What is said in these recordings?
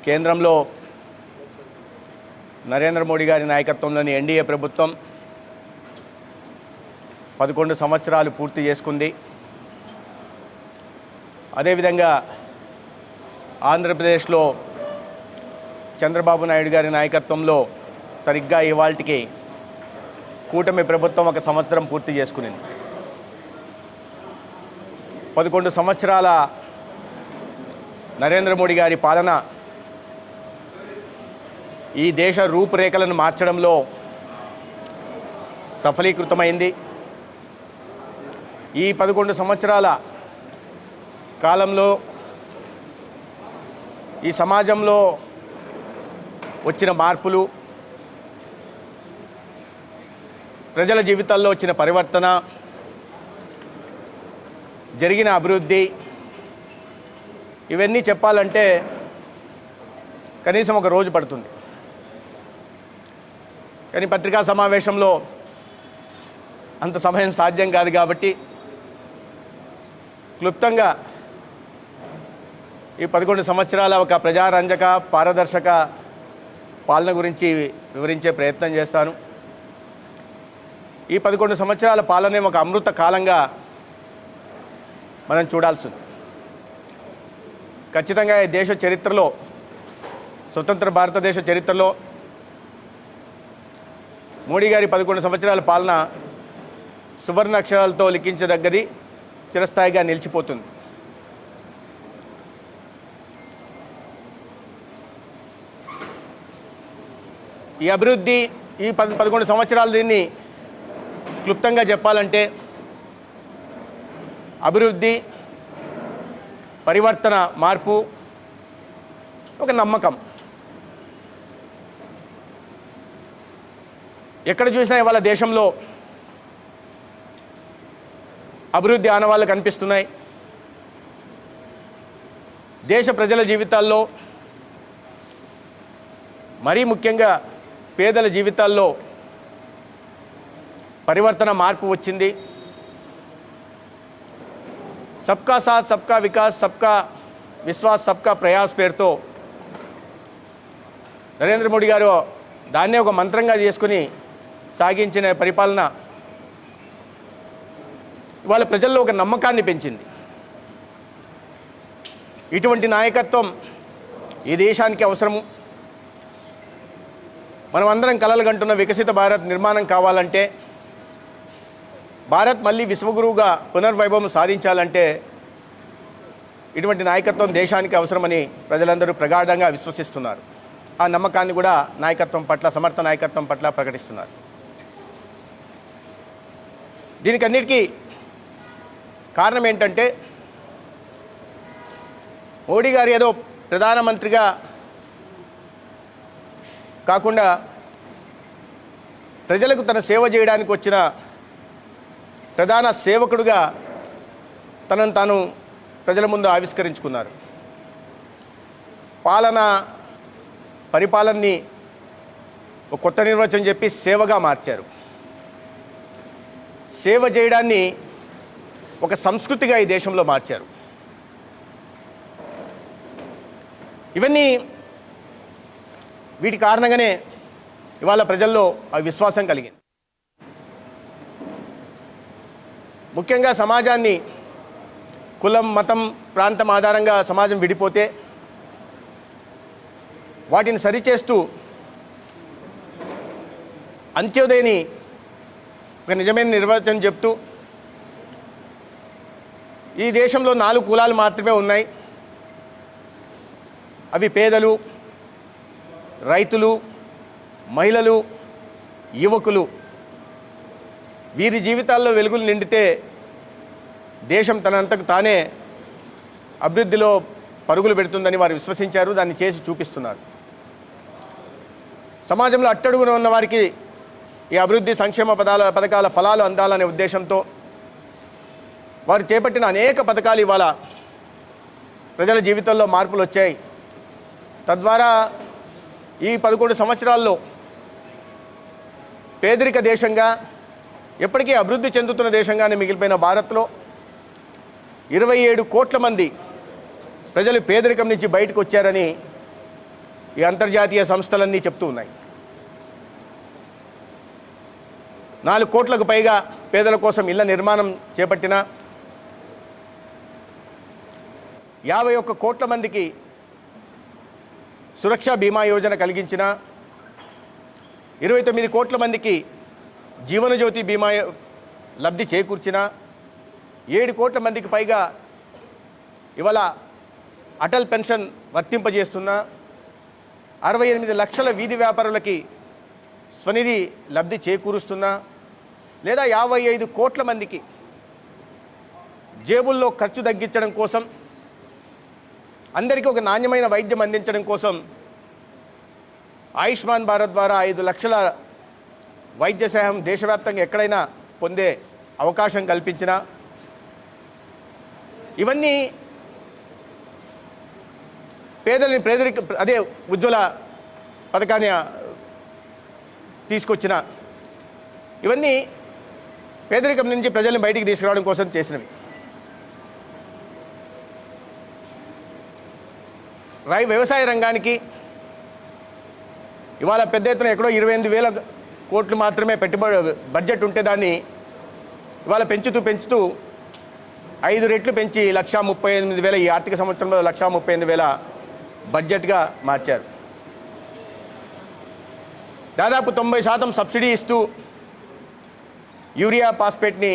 కేంద్రంలో నరేంద్ర మోడీ గారి నాయకత్వంలోని ఎన్డీఏ ప్రభుత్వం 11 సంవత్సరాలు పూర్తి చేసుకుంది. అదేవిధంగా ఆంధ్రప్రదేశ్లో చంద్రబాబు నాయుడు గారి నాయకత్వంలో సరిగ్గా ఇవాల్టికి కూటమి ప్రభుత్వం 1 సంవత్సరం పూర్తి చేసుకునింది. 11 సంవత్సరాల నరేంద్ర మోడీ గారి పాలన ఈ దేశ రూపురేఖలను మార్చడంలో సఫలీకృతమైంది. ఈ 11 సంవత్సరాల కాలంలో ఈ సమాజంలో వచ్చిన మార్పులు, ప్రజల జీవితాల్లో వచ్చిన పరివర్తన, జరిగిన అభివృద్ధి, ఇవన్నీ చెప్పాలంటే కనీసం 1 రోజు పడుతుంది. కానీ పత్రికా సమావేశంలో అంత సమయం సాధ్యం కాదు కాబట్టి క్లుప్తంగా ఈ 11 సంవత్సరాల ఒక ప్రజారంజక పారదర్శక పాలన గురించి వివరించే ప్రయత్నం చేస్తాను. ఈ 11 సంవత్సరాల పాలనే ఒక అమృత కాలంగా మనం చూడాల్సింది. ఖచ్చితంగా ఈ దేశ చరిత్రలో, స్వతంత్ర భారతదేశ చరిత్రలో మోడీ గారి 11 సంవత్సరాల పాలన సువర్ణ అక్షరాలతో లిఖించదగ్గది, చిరస్థాయిగా నిలిచిపోతుంది. ఈ అభివృద్ధి, ఈ 11 సంవత్సరాలు, దీన్ని క్లుప్తంగా చెప్పాలంటే అభివృద్ధి, పరివర్తన, మార్పు, ఒక నమ్మకం. ఎక్కడ చూసినా ఇవాళ దేశంలో అభివృద్ధి ఆనవాళ్ళు కనిపిస్తున్నాయి. దేశ ప్రజల జీవితాల్లో, మరీ ముఖ్యంగా పేదల జీవితాల్లో పరివర్తన, మార్పు వచ్చింది. సబ్కా సాత్, సబ్కా వికాస్, సబ్కా విశ్వాస్, సబ్కా ప్రయాస్ పేరుతో నరేంద్ర మోడీ గారు దాన్నే ఒక మంత్రంగా చేసుకుని సాగించిన పరిపాలన ఇవాళ ప్రజల్లో ఒక నమ్మకాన్ని పెంచింది. ఇటువంటి నాయకత్వం ఈ దేశానికి అవసరము. మనం అందరం కలలు కంటున్న వికసిత భారత్ నిర్మాణం కావాలంటే, భారత్ మళ్ళీ విశ్వగురువుగా పునర్వైభవం సాధించాలంటే ఇటువంటి నాయకత్వం దేశానికి అవసరమని ప్రజలందరూ ప్రగాఢంగా విశ్వసిస్తున్నారు. ఆ నమ్మకాన్ని కూడా నాయకత్వం పట్ల, సమర్థ నాయకత్వం పట్ల ప్రకటిస్తున్నారు. దీనికి అన్నిటికీ కారణం ఏంటంటే, మోడీ గారు ఏదో ప్రధానమంత్రిగా కాకుండా ప్రజలకు తన సేవ చేయడానికి వచ్చిన ప్రధాన సేవకుడుగా తనను తాను ప్రజల ముందు ఆవిష్కరించుకున్నారు. పరిపాలనని ఒక కొత్త నిర్వచనం చెప్పి సేవగా మార్చారు. సేవ చేయడాన్ని ఒక సంస్కృతిగా ఈ దేశంలో మార్చారు. ఇవన్నీ వీటి కారణంగానే ఇవాళ ప్రజల్లో ఆ విశ్వాసం కలిగింది. ముఖ్యంగా సమాజాన్ని కులం, మతం, ప్రాంతం ఆధారంగా సమాజం విడిపోతే వాటిని సరిచేస్తూ అంత్యోదయని ఒక నిజమైన నిర్వచనం చెప్తూ, ఈ దేశంలో 4 కులాలు మాత్రమే ఉన్నాయి. అవి పేదలు, రైతులు, మహిళలు, యువకులు. వీరి జీవితాల్లో వెలుగులు నిండితే దేశం తనంతకు తానే అభివృద్ధిలో పరుగులు పెడుతుందని వారు విశ్వసించారు. దాన్ని చేసి చూపిస్తున్నారు. సమాజంలో అట్టడుగున ఉన్న వారికి ఈ అభివృద్ధి, సంక్షేమ పథకాల ఫలాలు అందాలనే ఉద్దేశంతో వారు చేపట్టిన అనేక పథకాలు ఇవాళ ప్రజల జీవితంలో మార్పులు వచ్చాయి. తద్వారా ఈ 11 సంవత్సరాల్లో పేదరిక దేశంగా, ఎప్పటికీ అభివృద్ధి చెందుతున్న దేశంగానే మిగిలిపోయిన భారత్లో 27 కోట్ల మంది ప్రజలు పేదరికం నుంచి బయటకు వచ్చారని ఈ అంతర్జాతీయ సంస్థలన్నీ చెప్తూ ఉన్నాయి. 4 కోట్లకు పైగా పేదల కోసం ఇళ్ల నిర్మాణం చేపట్టిన, 51 కోట్ల మందికి సురక్షా బీమా యోజన కలిగించిన, 29 కోట్ల మందికి జీవనజ్యోతి బీమా లబ్ధి చేకూర్చిన, 7 కోట్ల మందికి పైగా ఇవాళ అటల్ పెన్షన్ వర్తింపజేస్తున్న, 68 లక్షల వీధి వ్యాపారులకి స్వనిధి లబ్ధి చేకూరుస్తున్న, లేదా 55 కోట్ల మందికి జేబుల్లో ఖర్చు తగ్గించడం కోసం, అందరికీ ఒక నాణ్యమైన వైద్యం అందించడం కోసం ఆయుష్మాన్ భారత్ ద్వారా 5 లక్షల వైద్య సహాయం దేశవ్యాప్తంగా ఎక్కడైనా పొందే అవకాశం కల్పించిన, ఇవన్నీ పేదరిక అదే ఉజ్వల పథకాన్ని తీసుకొచ్చిన, ఇవన్నీ పేదరికం నుంచి ప్రజల్ని బయటికి తీసుకురావడం కోసం చేసినవి. వ్యవసాయ రంగానికి ఇవాళ పెద్ద ఎత్తున ఎక్కడో 28,000 కోట్లు మాత్రమే పెట్టుబడి బడ్జెట్ ఉంటే దాన్ని ఇవాళ పెంచుతూ 5 రెట్లు పెంచి 1,38,000 ఈ ఆర్థిక సంవత్సరంలో 1,38,000 బడ్జెట్గా మార్చారు. దాదాపు 90% సబ్సిడీ ఇస్తూ యూరియా ఫాస్ఫేట్ని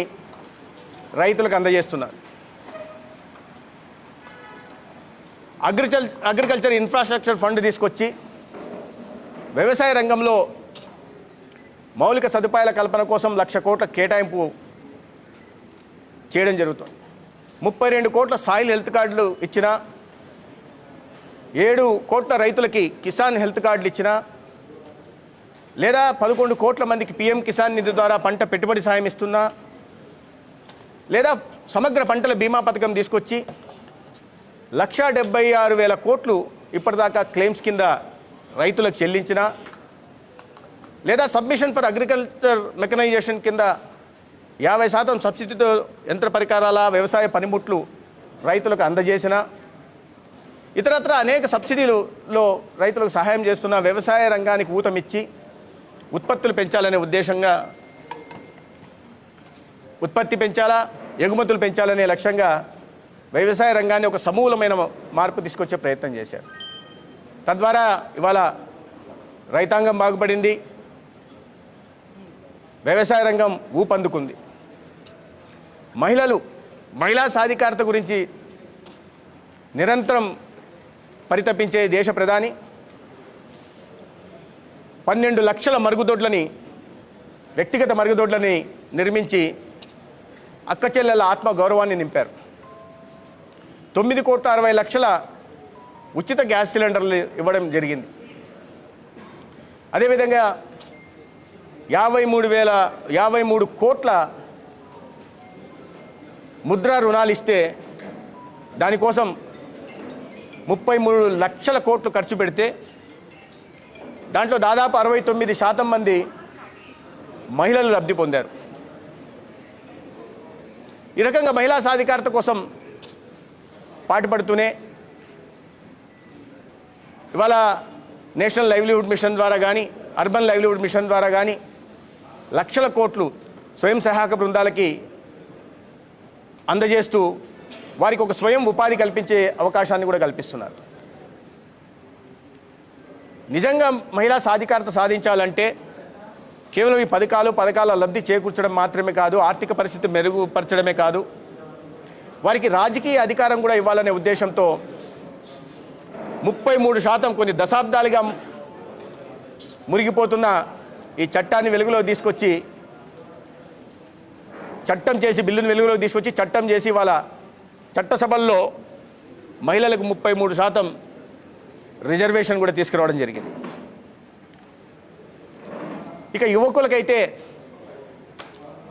రైతులకు అందజేస్తున్నారు. అగ్రికల్చర్ ఇన్ఫ్రాస్ట్రక్చర్ ఫండ్ తీసుకొచ్చి వ్యవసాయ రంగంలో మౌలిక సదుపాయాల కల్పన కోసం 1,00,000 కోట్ల కేటాయింపు చేయడం జరుగుతుంది. 32 కోట్ల సాయిల్ హెల్త్ కార్డులు ఇచ్చిన, 7 కోట్ల రైతులకి కిసాన్ హెల్త్ కార్డులు ఇచ్చిన, లేదా 11 కోట్ల మందికి PM కిసాన్ నిధి ద్వారా పంట పెట్టుబడి సాయం ఇస్తున్నా, లేదా సమగ్ర పంటల బీమా పథకం తీసుకొచ్చి 1,76,000 కోట్లు ఇప్పటిదాకా క్లెయిమ్స్ కింద రైతులకు చెల్లించిన, లేదా సబ్మిషన్ ఫర్ అగ్రికల్చర్ మెకనైజేషన్ కింద 50% సబ్సిడీతో యంత్ర పరికరాల వ్యవసాయ పనిముట్లు రైతులకు అందజేసిన, ఇతరత్ర అనేక సబ్సిడీలలో రైతులకు సహాయం చేస్తున్న, వ్యవసాయ రంగానికి ఊతమిచ్చి ఉత్పత్తులు పెంచాలనే ఉద్దేశంగా ఉత్పత్తి పెంచాలా, ఎగుమతులు పెంచాలనే లక్ష్యంగా వ్యవసాయ రంగాన్ని ఒక సమూలమైన మార్పు తీసుకొచ్చే ప్రయత్నం చేశారు. తద్వారా ఇవాళ రైతాంగం బాగుపడింది, వ్యవసాయ రంగం ఊపందుకుంది. మహిళా సాధికారత గురించి నిరంతరం పరితపించే దేశ ప్రధాని 12 లక్షల మరుగుదొడ్లని, వ్యక్తిగత మరుగుదొడ్లని నిర్మించి అక్కచెల్లెల ఆత్మ గౌరవాన్ని నింపారు. 9,60,00,000 ఉచిత గ్యాస్ సిలిండర్లు ఇవ్వడం జరిగింది. అదేవిధంగా 53 కోట్ల ముద్రా రుణాలు ఇస్తే దానికోసం 33 లక్షల కోట్లు ఖర్చు పెడితే దాంట్లో దాదాపు 69% మంది మహిళలు లబ్ధి పొందారు. ఈ రకంగా మహిళా సాధికారత కోసం పాటుపడుతూనే ఇవాళ నేషనల్ లైవ్లీహుడ్ మిషన్ ద్వారా కానీ, అర్బన్ లైవ్లీహుడ్ మిషన్ ద్వారా కానీ లక్షల కోట్లు స్వయం సహాయక బృందాలకి అందజేస్తూ వారికి ఒక స్వయం ఉపాధి కల్పించే అవకాశాన్ని కూడా కల్పిస్తున్నారు. నిజంగా మహిళా సాధికారత సాధించాలంటే కేవలం ఈ పథకాల లబ్ధి చేకూర్చడం మాత్రమే కాదు, ఆర్థిక పరిస్థితి మెరుగుపరచడమే కాదు, వారికి రాజకీయ అధికారం కూడా ఇవ్వాలనే ఉద్దేశంతో 33% కొన్ని దశాబ్దాలుగా మురిగిపోతున్న ఈ చట్టాన్ని వెలుగులో తీసుకొచ్చి బిల్లును వెలుగులో తీసుకొచ్చి చట్టం చేసి వాళ్ళ చట్టసభల్లో మహిళలకు 33% రిజర్వేషన్ కూడా తీసుకురావడం జరిగింది. ఇక యువకులకైతే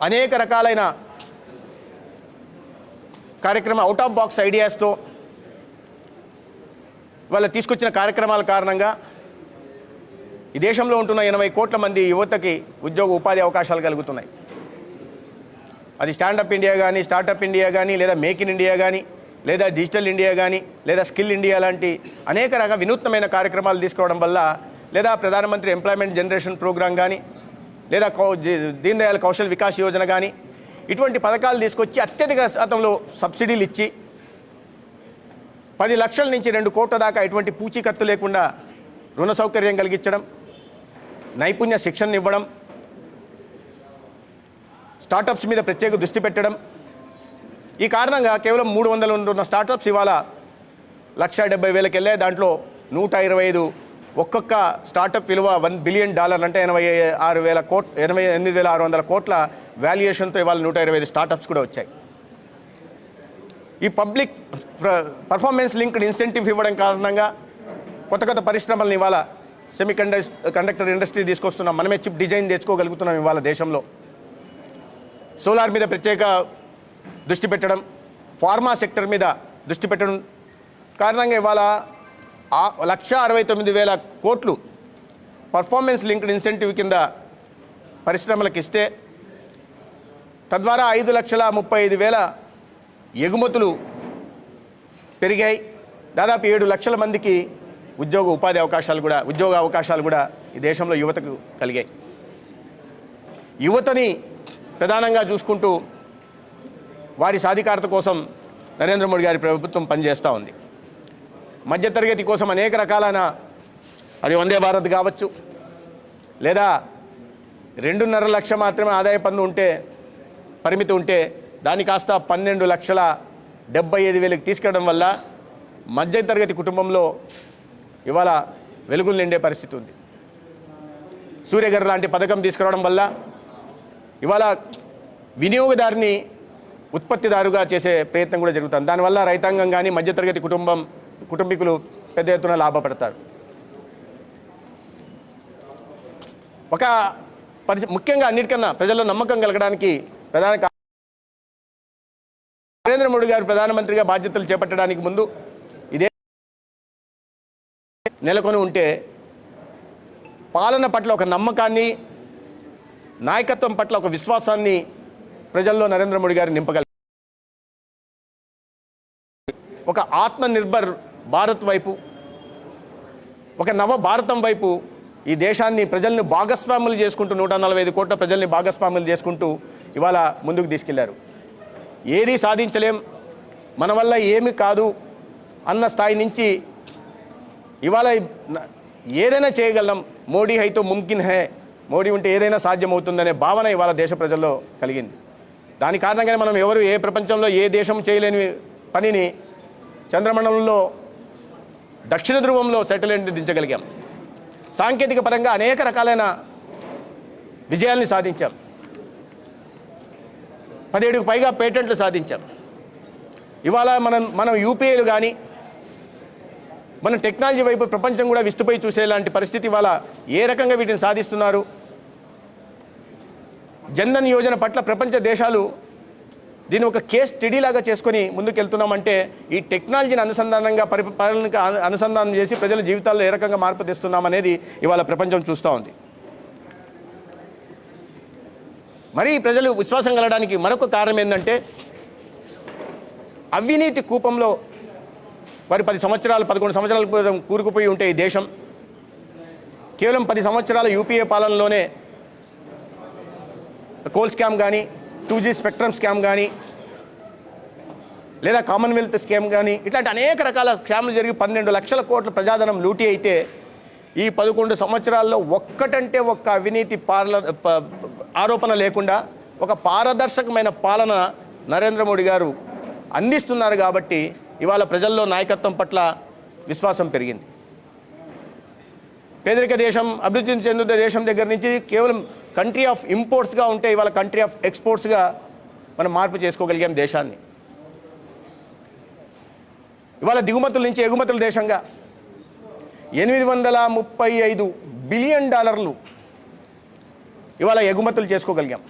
అనేక రకాలైన కార్యక్రమం అవుట్ ఆఫ్ బాక్స్ ఐడియాస్తో వాళ్ళ తీసుకొచ్చిన కార్యక్రమాల కారణంగా ఈ దేశంలో ఉంటున్న 80 కోట్ల మంది యువతకి ఉద్యోగ ఉపాధి అవకాశాలు కలుగుతున్నాయి. అది స్టాండప్ ఇండియా కానీ, స్టార్టప్ ఇండియా కానీ, లేదా మేక్ ఇన్ ఇండియా కానీ, లేదా డిజిటల్ ఇండియా కానీ లేదా స్కిల్ ఇండియా లాంటి అనేక రకాల వినూత్నమైన కార్యక్రమాలు తీసుకోవడం వల్ల, లేదా ప్రధానమంత్రి ఎంప్లాయ్మెంట్ జనరేషన్ ప్రోగ్రాం కానీ, లేదా దీన్ దయాళ్ కౌశల్ వికాస్ యోజన కానీ, ఇటువంటి పథకాలు తీసుకొచ్చి అత్యధిక శాతంలో సబ్సిడీలు ఇచ్చి 10 లక్షల నుంచి 2 కోట్ల దాకా ఎటువంటి పూచీకత్తు లేకుండా రుణ సౌకర్యం కలిగించడం, నైపుణ్య శిక్షణ ఇవ్వడం, స్టార్టప్స్ మీద ప్రత్యేక దృష్టి పెట్టడం. ఈ కారణంగా కేవలం 300 ఉన్న స్టార్టప్స్ ఇవాళ 1,70,000కి వెళ్ళే, దాంట్లో 125 ఒక్కొక్క స్టార్టప్ విలువ $1 బిలియన్ అంటే 88,600 కోట్ల వాల్యుయేషన్తో ఇవాళ 125 స్టార్టప్స్ కూడా వచ్చాయి. ఈ పబ్లిక్ పర్ఫార్మెన్స్ లింక్డ్ ఇన్సెంటివ్ ఇవ్వడం కారణంగా కొత్త పరిశ్రమలను ఇవాళ కండక్టర్ ఇండస్ట్రీ తీసుకొస్తున్నాం. మనమే చిప్ డిజైన్ తెచ్చుకోగలుగుతున్నాం ఇవాళ దేశంలో. సోలార్ మీద ప్రత్యేక దృష్టి పెట్టడం, ఫార్మా సెక్టర్ మీద దృష్టి పెట్టడం కారణంగా ఇవాళ 1,69,000 కోట్లు పర్ఫార్మెన్స్ లింక్డ్ ఇన్సెంటివ్ కింద పరిశ్రమలకు ఇస్తే, తద్వారా 5,35,000 ఎగుమతులు పెరిగాయి. దాదాపు 7 లక్షల మందికి ఉద్యోగ అవకాశాలు కూడా ఈ దేశంలో యువతకు కలిగాయి. యువతని ప్రధానంగా చూసుకుంటూ వారి సాధికారత కోసం నరేంద్ర మోడీ గారి ప్రభుత్వం పనిచేస్తూ ఉంది. మధ్యతరగతి కోసం అనేక రకాలైన, అది వందే భారత్ కావచ్చు, లేదా 2.5 లక్ష మాత్రమే ఆదాయ పన్ను పరిమితి ఉంటే దాన్ని కాస్త 12,75,000కి తీసుకెళ్ళడం వల్ల మధ్యతరగతి కుటుంబంలో ఇవాళ వెలుగులు నిండే పరిస్థితి ఉంది. సూర్యఘర్ లాంటి పథకం తీసుకురావడం వల్ల ఇవాళ వినియోగదారుని ఉత్పత్తిదారుగా చేసే ప్రయత్నం కూడా జరుగుతుంది. దానివల్ల రైతాంగం కానీ మధ్యతరగతి కుటుంబీకులు పెద్ద ఎత్తున లాభపడతారు. ముఖ్యంగా అన్నిటికన్నా ప్రజల్లో నమ్మకం కలగడానికి నరేంద్ర మోడీ గారు ప్రధానమంత్రిగా బాధ్యతలు చేపట్టడానికి ముందు ఇదే నెలకొని ఉంటే పాలన పట్ల ఒక నమ్మకాన్ని, నాయకత్వం పట్ల ఒక విశ్వాసాన్ని ప్రజల్లో నరేంద్ర మోడీ గారు నింపగలిగారు. ఒక ఆత్మనిర్భర్ భారత్ వైపు, ఒక నవ భారతం వైపు ఈ దేశాన్ని, ప్రజల్ని భాగస్వాములు చేసుకుంటూ 145 కోట్ల ప్రజల్ని భాగస్వాములు చేసుకుంటూ ఇవాళ ముందుకు తీసుకెళ్లారు. ఏది సాధించలేం, మన వల్ల ఏమి కాదు అన్న స్థాయి నుంచి ఇవాళ ఏదైనా చేయగలం, మోడీ హైతో ముమ్కిన్ హై, మోడీ ఉంటే ఏదైనా సాధ్యమవుతుందనే భావన ఇవాళ దేశ ప్రజల్లో కలిగింది. దాని కారణంగానే మనం ఏ ప్రపంచంలో ఏ దేశం చేయలేని పనిని చంద్రమండలంలో దక్షిణ ధ్రువంలో శాటిలైట్ దించగలిగాం. సాంకేతిక పరంగా అనేక రకాలైన విజయాల్ని సాధించాం. 17కు పైగా పేటెంట్లు సాధించాం. ఇవాళ మనం యూపీఐలు కానీ మన టెక్నాలజీ వైపు ప్రపంచం కూడా విస్తుపోయి చూసేలాంటి పరిస్థితి ఇవాళ ఏ రకంగా వీటిని సాధిస్తున్నారు. జన్ధన్ యోజన పట్ల ప్రపంచ దేశాలు దీన్ని ఒక కేస్ స్టడీ లాగా చేసుకొని ముందుకెళ్తున్నామంటే ఈ టెక్నాలజీని పరిపాలనకు అనుసంధానం చేసి ప్రజల జీవితాల్లో ఏ రకంగా మార్పు తెస్తున్నామనేది ఇవాళ ప్రపంచం చూస్తూ ఉంది. మరి ప్రజలు విశ్వాసం కలగడానికి మరొక కారణం ఏంటంటే అవినీతి కూపంలో వారి 11 సంవత్సరాల క్రితం కూరుకుపోయి ఉంటే ఈ దేశం కేవలం 10 సంవత్సరాల యూపీఏ పాలనలోనే కోల్ స్కామ్ కానీ, 2G స్పెక్ట్రమ్ స్కామ్ కానీ, లేదా కామన్వెల్త్ స్కామ్ కానీ, ఇట్లాంటి అనేక రకాల స్కామ్లు జరిగి 12 లక్షల కోట్ల ప్రజాధనం లూటీ అయితే ఈ 11 సంవత్సరాల్లో ఒక్కటంటే ఒక్క అవినీతి ఆరోపణ లేకుండా ఒక పారదర్శకమైన పాలన నరేంద్ర మోడీ గారు అందిస్తున్నారు. కాబట్టి ఇవాళ ప్రజల్లో నాయకత్వం పట్ల విశ్వాసం పెరిగింది. పేదరిక దేశం, అభివృద్ధి చెందుతున్న దేశం దగ్గర నుంచి కేవలం కంట్రీ ఆఫ్ ఇంపోర్ట్స్గా ఉంటే ఇవాళ కంట్రీ ఆఫ్ ఎక్స్పోర్ట్స్గా మనం మార్పు చేసుకోగలిగాం దేశాన్ని. ఇవాళ దిగుమతుల నుంచి ఎగుమతుల దేశంగా $835 బిలియన్ ఇవాళ ఎగుమతులు చేసుకోగలిగాం.